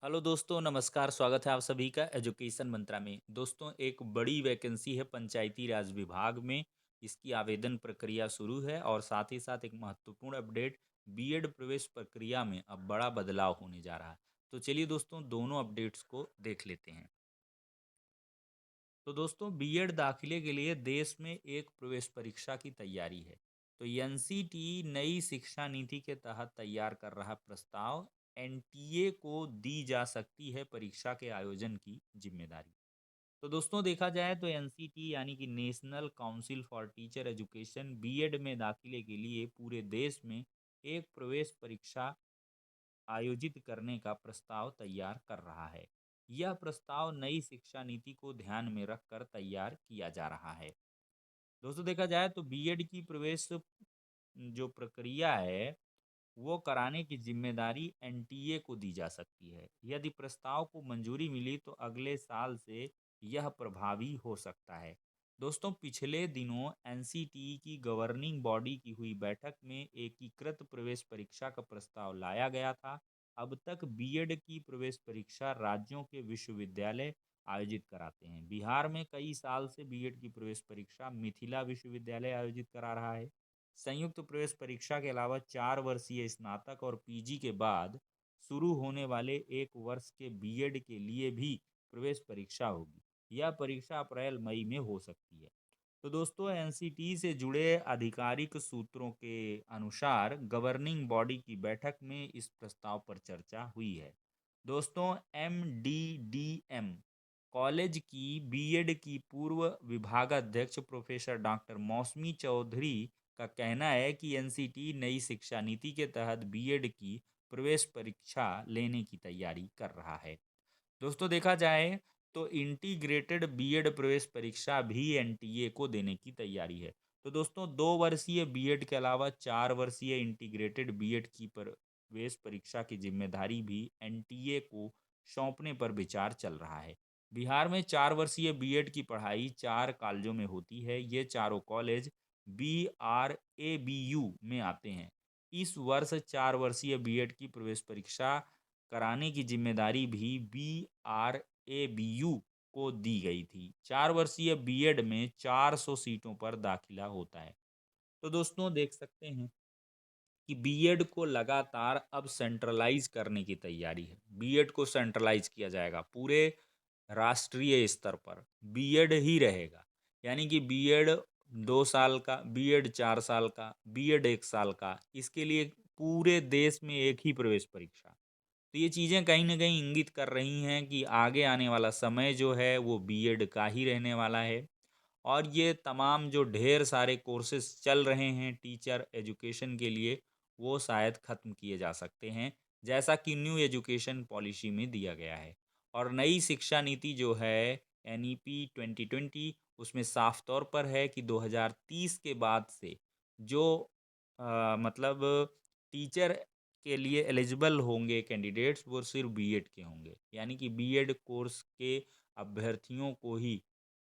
Hello दोस्तों, नमस्कार। स्वागत है आप सभी का एजुकेशन मंत्रा में। दोस्तों, एक बड़ी वैकेंसी है पंचायती राज विभाग में। इसकी आवेदन प्रक्रिया शुरू है और साथ ही साथ एक महत्वपूर्ण अपडेट, बीएड प्रवेश प्रक्रिया में अब बड़ा बदलाव होने जा रहा है। तो चलिए दोस्तों, दोनों अपडेट्स को देख लेते हैं। तो दोस्तों, बीएड दाखिले के लिए देश में एक प्रवेश परीक्षा की तैयारी है। तो एनसीटी नई शिक्षा नीति के तहत तैयार कर रहा प्रस्ताव, एनटीए को दी जा सकती है परीक्षा के आयोजन की जिम्मेदारी। तो दोस्तों, देखा जाए तो एनसीटी यानी कि National Council for Teacher Education BEd में दाखिले के लिए पूरे देश में एक प्रवेश परीक्षा आयोजित करने का प्रस्ताव तैयार कर रहा है। यह प्रस्ताव नई शिक्षा नीति को ध्यान में रखकर तैयार किया जा रहा है। दोस्तों, देखा जाए तो बीएड की प्रवेश जो प्रक्रिया है वो कराने की जिम्मेदारी एनटीए को दी जा सकती है। यदि प्रस्ताव को मंजूरी मिली तो अगले साल से यह प्रभावी हो सकता है। दोस्तों, पिछले दिनों एनसीटीई की गवर्निंग बॉडी की हुई बैठक में एकीकृत प्रवेश परीक्षा का प्रस्ताव लाया गया था। अब तक बीएड की प्रवेश परीक्षा राज्यों के विश्वविद्यालय आयोजित कराते हैं। बिहार में कई साल से बीएड की प्रवेश परीक्षा मिथिला विश्वविद्यालय आयोजित करा रहा है। संयुक्त प्रवेश परीक्षा के अलावा 4 वर्षीय स्नातक और पीजी के बाद शुरू होने वाले 1 वर्ष के बीएड के लिए भी प्रवेश परीक्षा होगी। यह परीक्षा अप्रैल मई में हो सकती है। तो दोस्तों, एनसीटी से जुड़े आधिकारिक सूत्रों के अनुसार गवर्निंग बॉडी की बैठक में इस प्रस्ताव पर चर्चा हुई है। दोस्तों, एमडीडीएम कॉलेज की बीएड की पूर्व विभागाध्यक्ष प्रोफेसर डॉक्टर मौसमी चौधरी का कहना है कि एनसीटी नई शिक्षा नीति के तहत बीएड की प्रवेश परीक्षा लेने की तैयारी कर रहा है। दोस्तों, देखा जाए तो इंटीग्रेटेड बीएड प्रवेश परीक्षा भी एनटीए को देने की तैयारी है। तो दोस्तों, 2 वर्षीय बीएड के अलावा 4 वर्षीय इंटीग्रेटेड बीएड की प्रवेश परीक्षा की जिम्मेदारी भी एनटीए को सौंपने पर विचार चल रहा है। बिहार में 4 वर्षीय बीएड की पढ़ाई 4 कॉलेजों में होती है। ये चारों कॉलेज BRABU में आते हैं। इस वर्ष 4 वर्षीय बीएड की प्रवेश परीक्षा कराने की जिम्मेदारी भी BRABU को दी गई थी। 4 वर्षीय बीएड में 400 सीटों पर दाखिला होता है। तो दोस्तों, देख सकते हैं कि बीएड को लगातार अब सेंट्रलाइज करने की तैयारी है। बीएड को सेंट्रलाइज किया जाएगा पूरे राष्ट्रीय स्तर पर। बीएड ही रहेगा, यानी कि बीएड 2 साल का, बीएड 4 साल का, बीएड 1 साल का। इसके लिए पूरे देश में एक ही प्रवेश परीक्षा। तो ये चीज़ें कहीं ना कहीं इंगित कर रही हैं कि आगे आने वाला समय जो है वो बीएड का ही रहने वाला है। और ये तमाम जो ढेर सारे कोर्सेज चल रहे हैं टीचर एजुकेशन के लिए, वो शायद ख़त्म किए जा सकते हैं, जैसा कि न्यू एजुकेशन पॉलिसी में दिया गया है। और नई शिक्षा नीति जो है एनईपी 2020, उसमें साफ तौर पर है कि 2030 के बाद से जो मतलब टीचर के लिए एलिजिबल होंगे कैंडिडेट्स, वो सिर्फ बीएड के होंगे। यानी कि बीएड कोर्स के अभ्यर्थियों को ही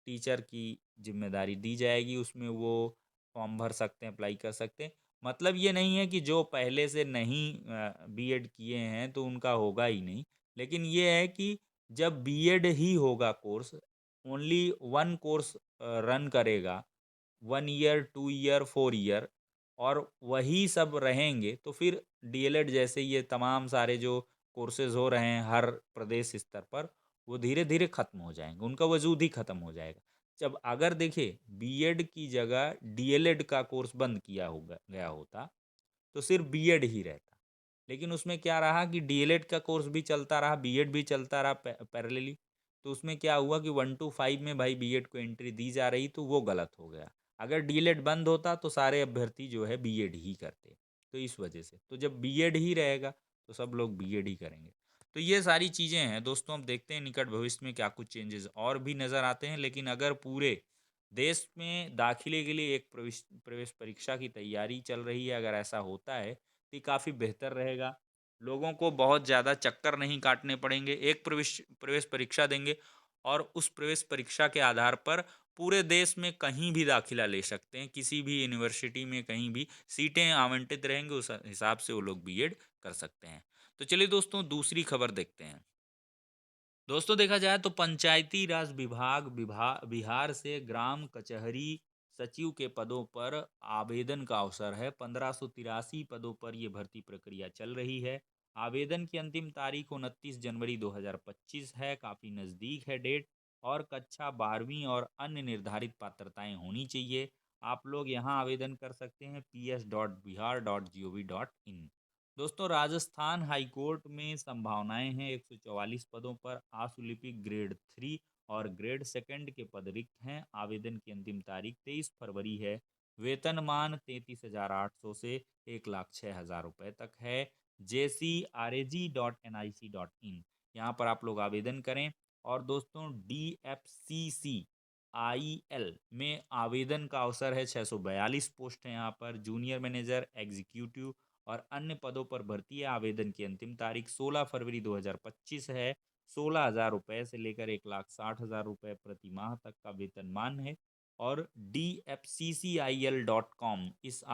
टीचर की जिम्मेदारी दी जाएगी। उसमें वो फॉर्म भर सकते हैं, अप्लाई कर सकते हैं। मतलब ये नहीं है कि जो पहले से नहीं बीएड किए हैं तो उनका होगा ही नहीं। लेकिन ये है कि जब बीएड ही होगा course, only one course run करेगा, 1 ईयर, 2 ईयर, 4 ईयर, और वही सब रहेंगे, तो फिर डीएलएड जैसे ये तमाम सारे जो कोर्सेज हो रहे हैं हर प्रदेश स्तर पर, वो धीरे धीरे खत्म हो जाएंगे, उनका वजूद ही खत्म हो जाएगा। जब अगर देखिए बीएड की जगह डीएलएड का कोर्स बंद किया होगा गया होता, तो सिर्फ बीएड ही रहता। लेकिन उसमें क्या रहा कि डीएलएड का कोर्स भी चलता रहा, बीएड भी चलता रहा पैरेलली। तो उसमें क्या हुआ कि 1 to 5 में भाई बीएड को एंट्री दी जा रही, तो वो गलत हो गया। अगर डीएलएड बंद होता तो सारे अभ्यर्थी जो है बीएड ही करते। तो इस वजह से तो जब बीएड ही रहेगा तो सब लोग बीएड ही करेंगे। तो ये सारी चीज़ें हैं दोस्तों। अब देखते हैं निकट भविष्य में क्या कुछ चेंजेस और भी नज़र आते हैं। लेकिन अगर पूरे देश में दाखिले के लिए एक प्रवेश प्रवेश परीक्षा की तैयारी चल रही है, अगर ऐसा होता है तो ये काफ़ी बेहतर रहेगा। लोगों को बहुत ज़्यादा चक्कर नहीं काटने पड़ेंगे, एक प्रवेश प्रवेश परीक्षा देंगे और उस प्रवेश परीक्षा के आधार पर पूरे देश में कहीं भी दाखिला ले सकते हैं। किसी भी यूनिवर्सिटी में कहीं भी सीटें आवंटित रहेंगी, उस हिसाब से वो लोग बीएड कर सकते हैं। तो चलिए दोस्तों, दूसरी खबर देखते हैं। दोस्तों देखा जाए तो पंचायती राज विभाग बिहार से ग्राम कचहरी सचिव के पदों पर आवेदन का अवसर है। 1583 पदों पर ये भर्ती प्रक्रिया चल रही है। आवेदन की अंतिम तारीख 29 जनवरी 2025 है, काफ़ी नज़दीक है डेट। और कक्षा 12वीं और अन्य निर्धारित पात्रताएं होनी चाहिए। आप लोग यहाँ आवेदन कर सकते हैं ps.bihar.gov.in। दोस्तों राजस्थान हाईकोर्ट में संभावनाएं हैं 144 पदों पर। आशुलिपिक ग्रेड 3 और ग्रेड सेकंड के पद रिक्त हैं। आवेदन की अंतिम तारीख 23 फरवरी है। वेतनमान 33,800 से 1,06,000 रुपये तक है। jcrag.nic.in यहाँ पर आप लोग आवेदन करें। और दोस्तों DFCCIL में आवेदन का अवसर है। 642 पोस्ट है यहाँ पर। जूनियर मैनेजर, एग्जीक्यूटिव और अन्य पदों पर भर्ती है। आवेदन की अंतिम तारीख 16 फरवरी 2025 है। 16,000 रुपये से लेकर 1,60,000 रुपये प्रति माह तक का वेतनमान है। और DFCCIL.com इस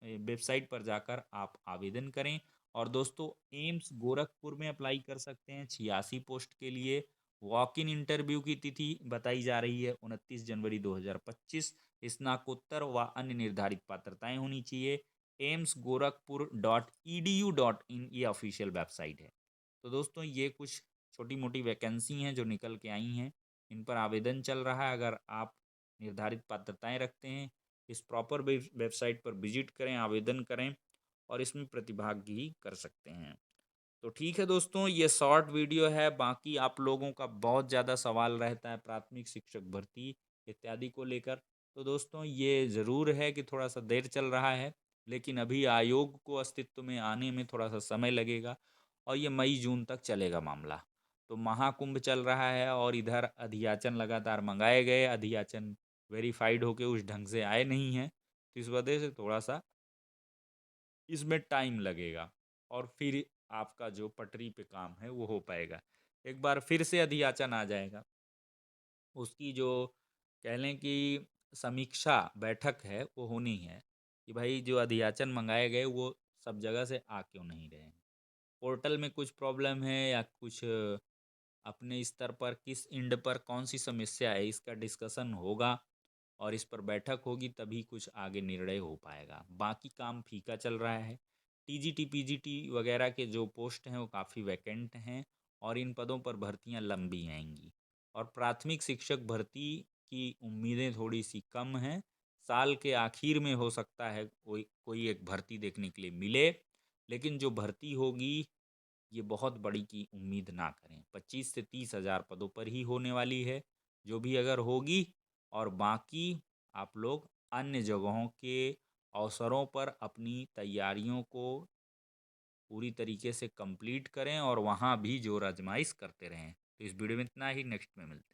वेबसाइट पर जाकर आप आवेदन करें। और दोस्तों एम्स गोरखपुर में अप्लाई कर सकते हैं 86 पोस्ट के लिए। वॉक इन इंटरव्यू की तिथि बताई जा रही है 29 जनवरी 2025। स्नाकोत्तर व अन्य निर्धारित पात्रताएं होनी चाहिए। amsgorakhpur.edu.in ये ऑफिशियल वेबसाइट है। तो दोस्तों ये कुछ छोटी मोटी वैकेंसी हैं जो निकल के आई हैं। इन पर आवेदन चल रहा है। अगर आप निर्धारित पात्रताएं रखते हैं, इस प्रॉपर वेबसाइट पर विजिट करें, आवेदन करें और इसमें प्रतिभागी कर सकते हैं। तो ठीक है दोस्तों, ये शॉर्ट वीडियो है। बाकी आप लोगों का बहुत ज़्यादा सवाल रहता है प्राथमिक शिक्षक भर्ती इत्यादि को लेकर। तो दोस्तों ये ज़रूर है कि थोड़ा सा देर चल रहा है, लेकिन अभी आयोग को अस्तित्व में आने में थोड़ा सा समय लगेगा और ये मई जून तक चलेगा मामला। तो महाकुंभ चल रहा है और इधर अधियाचन लगातार मंगाए गए, अधियाचन वेरीफाइड होके उस ढंग से आए नहीं हैं। तो इस वजह से थोड़ा सा इसमें टाइम लगेगा और फिर आपका जो पटरी पे काम है वो हो पाएगा। एक बार फिर से अधियाचन आ जाएगा, उसकी जो कह लें कि समीक्षा बैठक है वो होनी है कि भाई जो अधियाचन मंगाए गए वो सब जगह से आ क्यों नहीं रहे हैं, पोर्टल में कुछ प्रॉब्लम है या कुछ अपने स्तर पर किस इंड पर कौन सी समस्या है, इसका डिस्कशन होगा और इस पर बैठक होगी तभी कुछ आगे निर्णय हो पाएगा। बाकी काम फीका चल रहा है। टीजीटी पीजीटी वगैरह के जो पोस्ट हैं वो काफ़ी वैकेंट हैं और इन पदों पर भर्तियां लंबी आएंगी। और प्राथमिक शिक्षक भर्ती की उम्मीदें थोड़ी सी कम हैं। साल के आखिर में हो सकता है कोई कोई एक भर्ती देखने के लिए मिले, लेकिन जो भर्ती होगी ये बहुत बड़ी की उम्मीद ना करें। 25 से 30,000 पदों पर ही होने वाली है जो भी अगर होगी। और बाकी आप लोग अन्य जगहों के अवसरों पर अपनी तैयारियों को पूरी तरीके से कंप्लीट करें और वहाँ भी जोर आजमाइश करते रहें। तो इस वीडियो में इतना ही, नेक्स्ट में मिलते हैं।